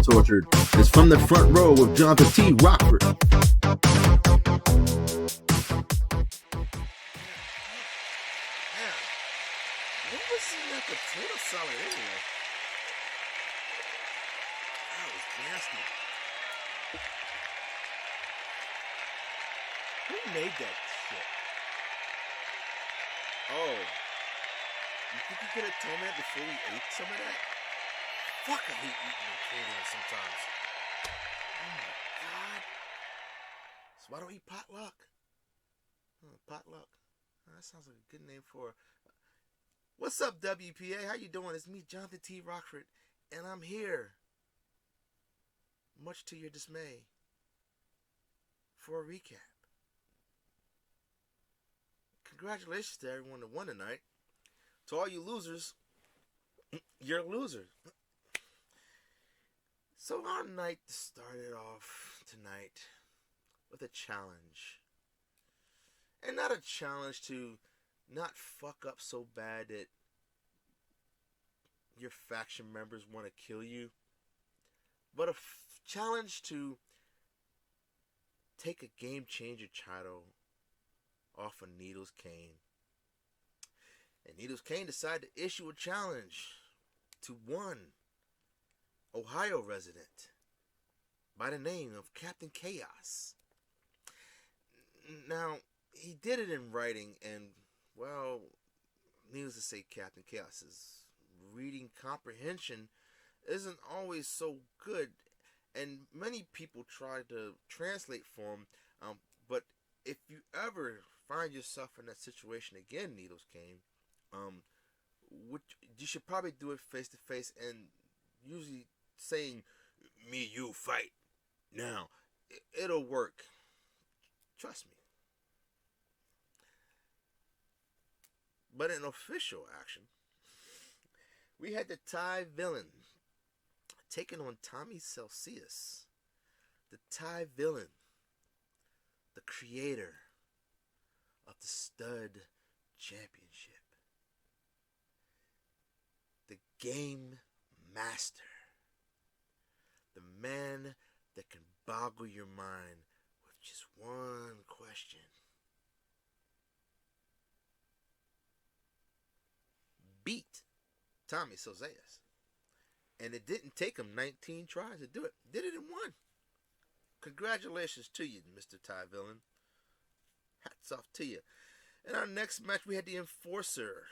Tortured. It's from the front row with Johnathan T. Rokford. What was in that potato salad anyway? That was nasty. Who made that shit? Oh. You think you could have told me that before we ate some of that? Fuck, I hate eating in catering sometimes. Oh my god. So why don't we eat potluck? Potluck. That sounds like a good name for... What's up, WPA? How you doing? It's me, Johnathan T. Rokford, and I'm here, much to your dismay, for a recap. Congratulations to everyone that won tonight. To all you losers, you're losers. So our night started off tonight with a challenge. And not a challenge to not fuck up so bad that your faction members want to kill you, but a challenge to take a game changer title off of Needles Kane. And Needles Kane decided to issue a challenge to one Ohio resident by the name of Captain Chaos. Now, he did it in writing, and, well, needless to say, Captain Chaos's reading comprehension isn't always so good, and many people try to translate for him, but if you ever find yourself in that situation again, Needles Kane, you should probably do it face to face, and usually saying, "Me, you, fight now." It'll work. Trust me. But in official action, we had the Thai villain taking on Tommy Celsius. The Thai villain, the creator of the Stud Championship. The Game Master. The man that can boggle your mind with just one question. Beat Tommy Celsius. And it didn't take him 19 tries to do it. Did it in one. Congratulations to you, Mr. Thai Villain. Hats off to you. In our next match, we had the Enforcer,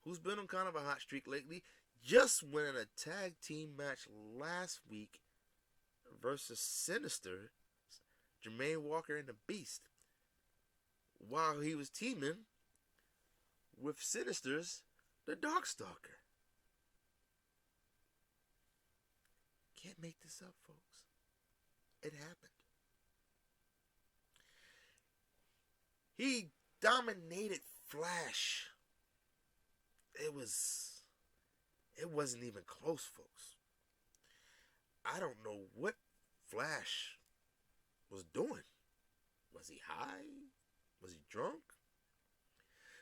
who's been on kind of a hot streak lately, just winning a tag team match last week versus Sinister, Jermaine Walker and the Beast, while he was teaming with Sinister's the Darkstalker. Can't make this up, folks. It happened. He dominated Flash. It wasn't even close, folks. I don't know what Flash was doing. Was he high? Was he drunk?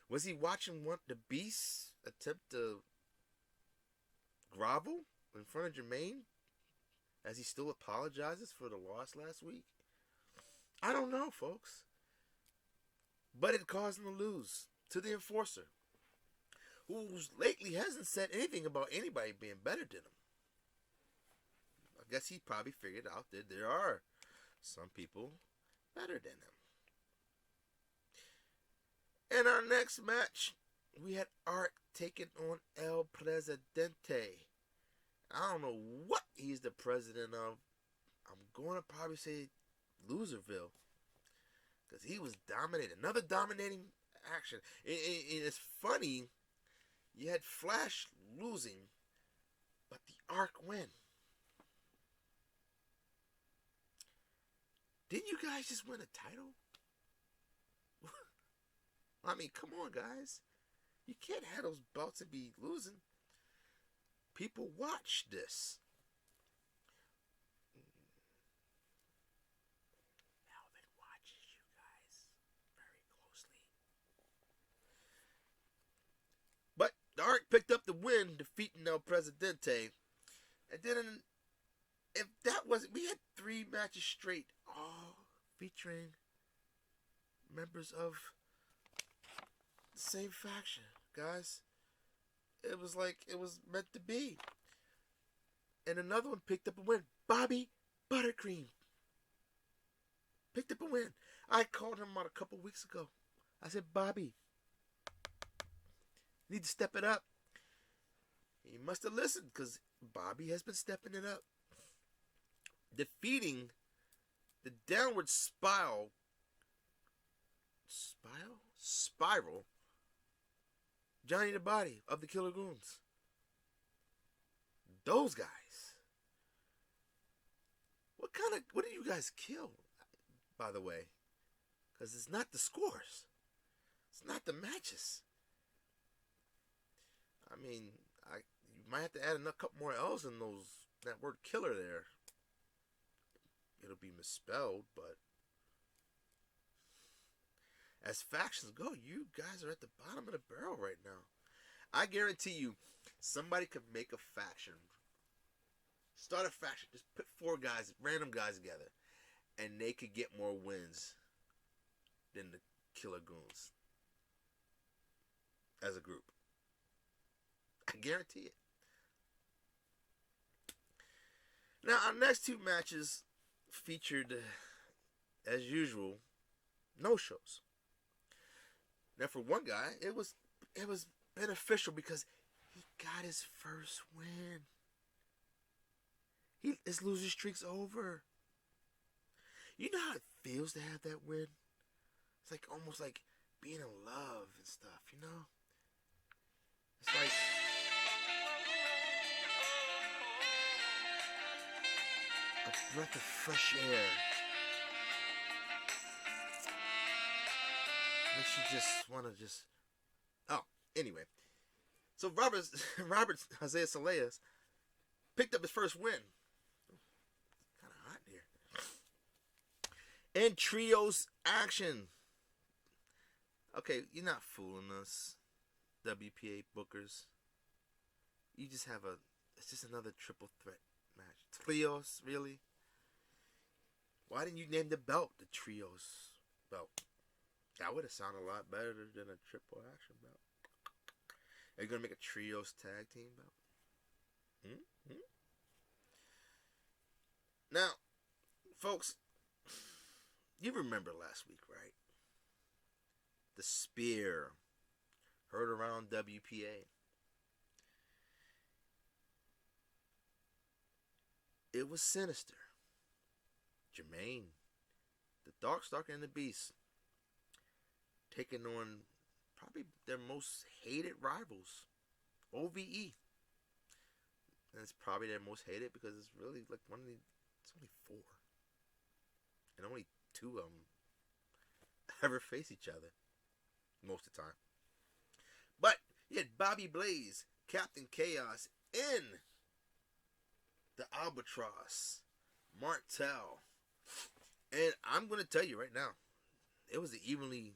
Was he watching the Beast attempt to grovel in front of Jermaine as he still apologizes for the loss last week? I don't know, folks. But it caused him to lose to the Enforcer, who lately hasn't said anything about anybody being better than him. I guess he probably figured out that there are some people better than him. In our next match, we had Art taking on El Presidente. I don't know what he's the president of. I'm going to probably say Loserville, because he was dominating. Another dominating action. It's funny, you had Flash losing, but the Ark win. Didn't you guys just win a title? I mean, come on, guys. You can't have those belts and be losing. People watch this. Melvin watches you guys very closely. But the Ark picked up the win, defeating El Presidente. And then, if that wasn't, we had 3 matches straight, all featuring members of the same faction, guys. It was like it was meant to be. And another one picked up a win. Bobby Buttercream picked up a win. I called him out a couple weeks ago. I said, Bobby, you need to step it up. He must have listened, because Bobby has been stepping it up. Defeating the downward spiral Johnny the Body of the Killer Goons. Those guys. What did you guys kill, by the way? Because it's not the scores. It's not the matches. I mean, you might have to add a couple more L's in that word killer there. It'll be misspelled, but as factions go, you guys are at the bottom of the barrel right now. I guarantee you, somebody could make a faction. Start a faction. Just put 4 guys, random guys together, and they could get more wins than the Killer Goons as a group. I guarantee it. Now, our next 2 matches featured, as usual, no-shows. Now, for one guy, it was beneficial because he got his first win. His loser streak's over. You know how it feels to have that win? It's like almost like being in love and stuff, you know? It's like a breath of fresh air. Makes you just want to just... Oh, anyway. So Robert Isaiah Saleas picked up his first win. Kind of hot here. And trios action. Okay, you're not fooling us, WPA bookers. You just have it's just another triple threat match. Trios, really? Why didn't you name the belt the Trios belt? That would have sounded a lot better than a triple action belt. Are you going to make a trios tag team belt? Now, folks, you remember last week, right? The spear heard around WPA. It was sinister. Jermaine, the Darkstalker and the Beast, taking on probably their most hated rivals, OVE. And it's probably their most hated because it's really like it's only 4. And only 2 of them ever face each other most of the time. But you had Bobby Blaze, Captain Chaos, in the Albatross, Martel. And I'm going to tell you right now, it was evenly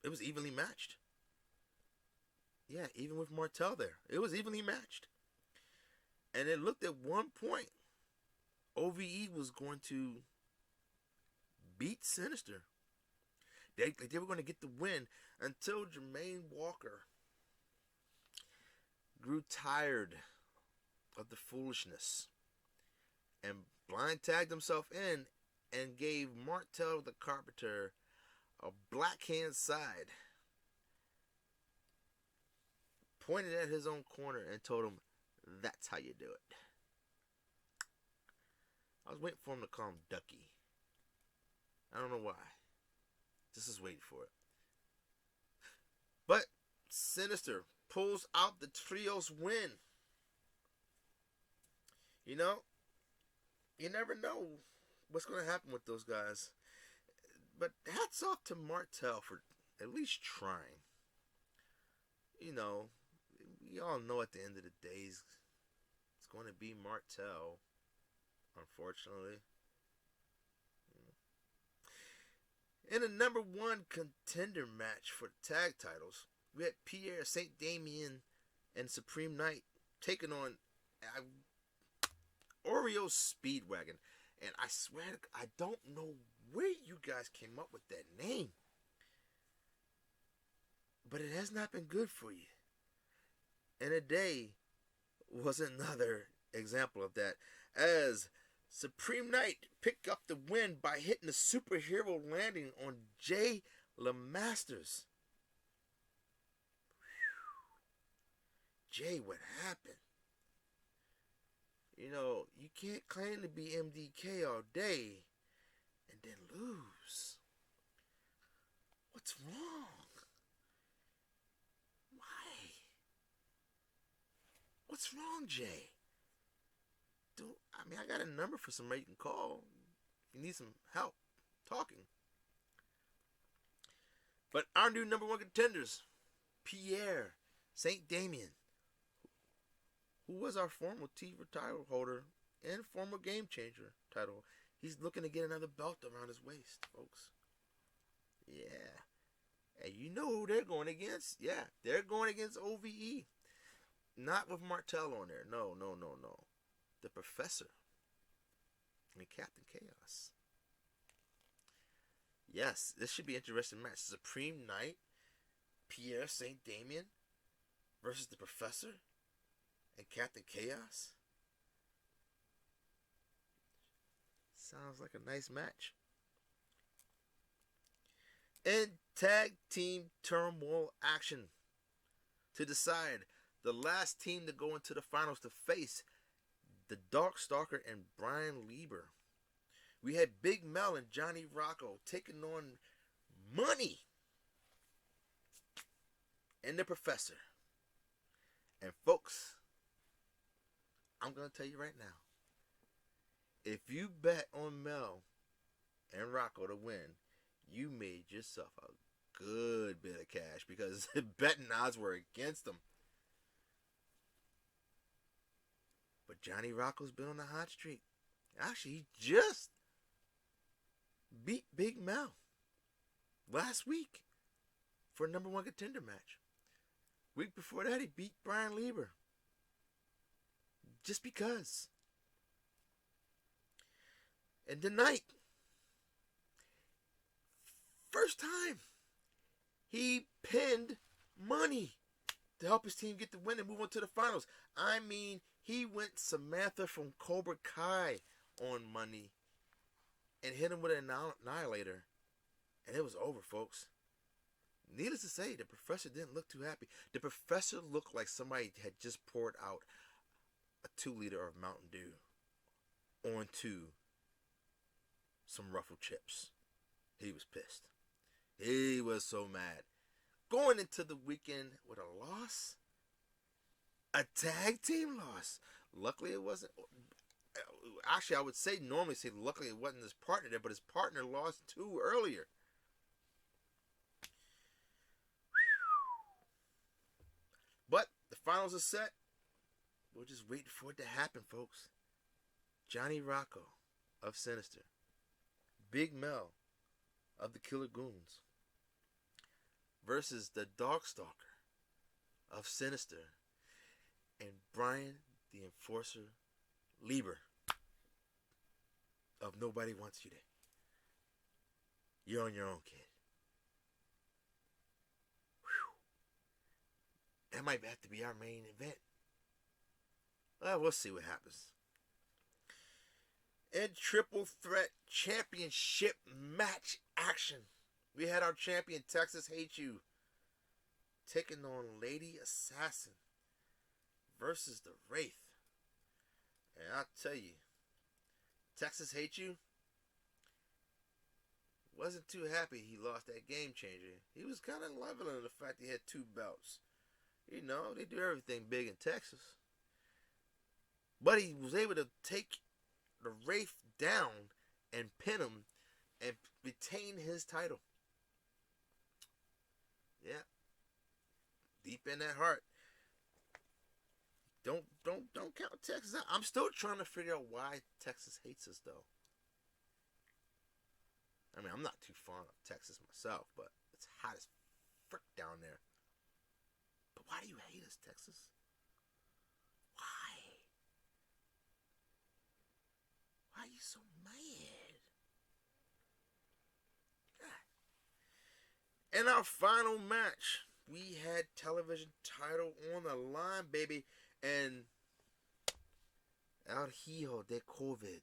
matched. Yeah, even with Martel there, it was evenly matched. And it looked at one point, OVE was going to beat Sinister. They were going to get the win until Jermaine Walker grew tired of the foolishness and blind tagged himself in and gave Martel the Carpenter a blackhand side, pointed at his own corner and told him, "That's how you do it." I was waiting for him to call him Ducky. I don't know why. Just was waiting for it. But Sinister pulls out the trios win. You know, you never know what's going to happen with those guys. But hats off to Martel for at least trying. You know, we all know at the end of the day it's going to be Martel, unfortunately. In a number 1 contender match for the tag titles, we had Pierre Saint Damien and Supreme Knight taking on, I Oreo Speedwagon. And I swear, I don't know where you guys came up with that name. But it has not been good for you. And today was another example of that. As Supreme Knight picked up the win by hitting a superhero landing on Jay LeMasters. Jay, what happened? You know, you can't claim to be MDK all day and then lose. What's wrong? Why? What's wrong, Jay? I got a number for somebody you can call if you need some help talking. But our new number one contenders, Pierre St. Damien, who was our former TV title holder and former Game Changer title. He's looking to get another belt around his waist, folks. Yeah. And you know who they're going against? Yeah, they're going against OVE. Not with Martel on there. No. The Professor and Captain Chaos. Yes, this should be an interesting match. Supreme Knight, Pierre St. Damien versus the Professor and Captain Chaos. Sounds like a nice match. And tag team turmoil action to decide the last team to go into the finals to face the Darkstalker and Brian Lieber. We had Big Mel and Johnny Rocco taking on Money and the Professor. And folks, I'm going to tell you right now, if you bet on Mel and Rocco to win, you made yourself a good bit of cash because betting odds were against them. But Johnny Rocco's been on a hot streak. Actually, he just beat Big Mel last week for a number one contender match. Week before that, he beat Brian Lieber. Just because. And tonight, first time, he pinned Money to help his team get the win and move on to the finals. I mean, he went Samantha from Cobra Kai on Money and hit him with an annihilator. And it was over, folks. Needless to say, the Professor didn't look too happy. The Professor looked like somebody had just poured out a 2-liter of Mountain Dew onto some Ruffled chips. He was pissed. He was so mad. Going into the weekend with a loss? A tag team loss. Luckily it wasn't. Actually, I would normally say luckily it wasn't his partner there, but his partner lost 2 earlier. But the finals are set. We're just waiting for it to happen, folks. Johnny Rocco of Sinister. Big Mel of the Killer Goons versus the Darkstalker of Sinister and Brian the Enforcer Lieber of Nobody Wants You There. You're on your own, kid. Whew. That might have to be our main event. Well, we'll see what happens. In Triple Threat Championship match action, we had our champion Texas Hate You taking on Lady Assassin versus the Wraith. And I'll tell you, Texas Hate You wasn't too happy he lost that Game Changer. He was kind of leveling the fact he had 2 belts. You know, they do everything big in Texas. But he was able to take the Wraith down and pin him and retain his title. Yeah. Deep in that heart. Don't count Texas out. I'm still trying to figure out why Texas hates us, though. I mean, I'm not too fond of Texas myself, but it's hot as frick down there. But why do you hate us, Texas? Why? he's so mad? God. In our final match, we had television title on the line, baby. And El Hijo de COVID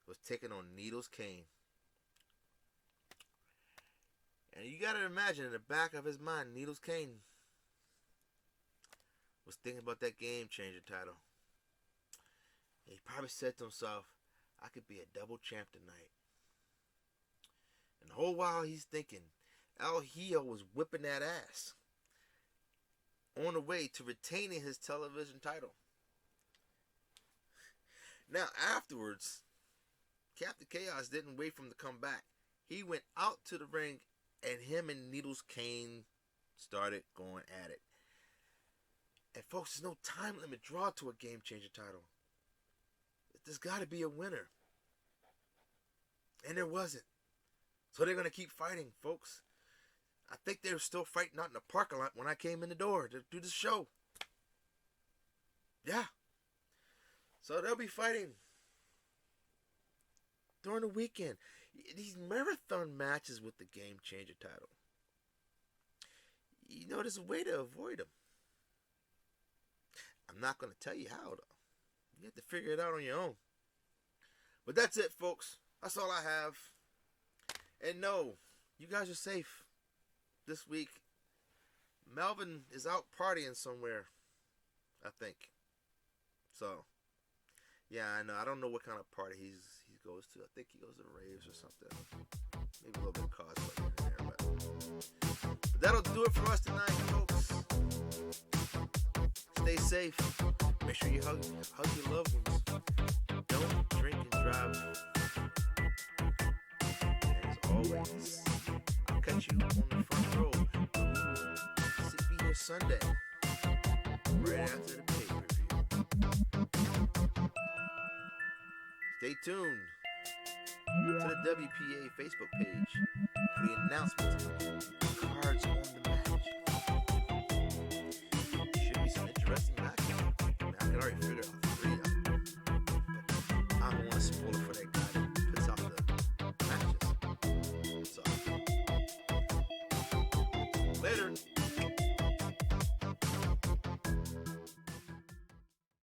was taking on Needles Kane. And you gotta imagine, in the back of his mind, Needles Kane was thinking about that game changer title. And he probably said to himself, I could be a double champ tonight. And the whole while he's thinking, El Hijo was whipping that ass on the way to retaining his television title. Now afterwards, Captain Chaos didn't wait for him to come back. He went out to the ring, and him and Needles Kane started going at it. And folks, there's no time limit draw to a game changer title. There's got to be a winner. And there wasn't. So they're going to keep fighting, folks. I think they were still fighting out in the parking lot when I came in the door to do the show. Yeah. So they'll be fighting during the weekend. These marathon matches with the game changer title. You know, there's a way to avoid them. I'm not going to tell you how, though. You have to figure it out on your own. But that's it, folks. That's all I have. And no, you guys are safe this week. Melvin is out partying somewhere, I think. So, yeah, I know. I don't know what kind of party he goes to. I think he goes to the raves or something. Maybe a little bit of cosplay in there. But that'll do it for us tonight, folks. Stay safe. Make sure you hug your loved ones. Don't drink and drive. And as always, I'll catch you on the front row. Be here Sunday, right after the pay-per-view. Stay tuned to the WPA Facebook page for the announcements, cards on the match.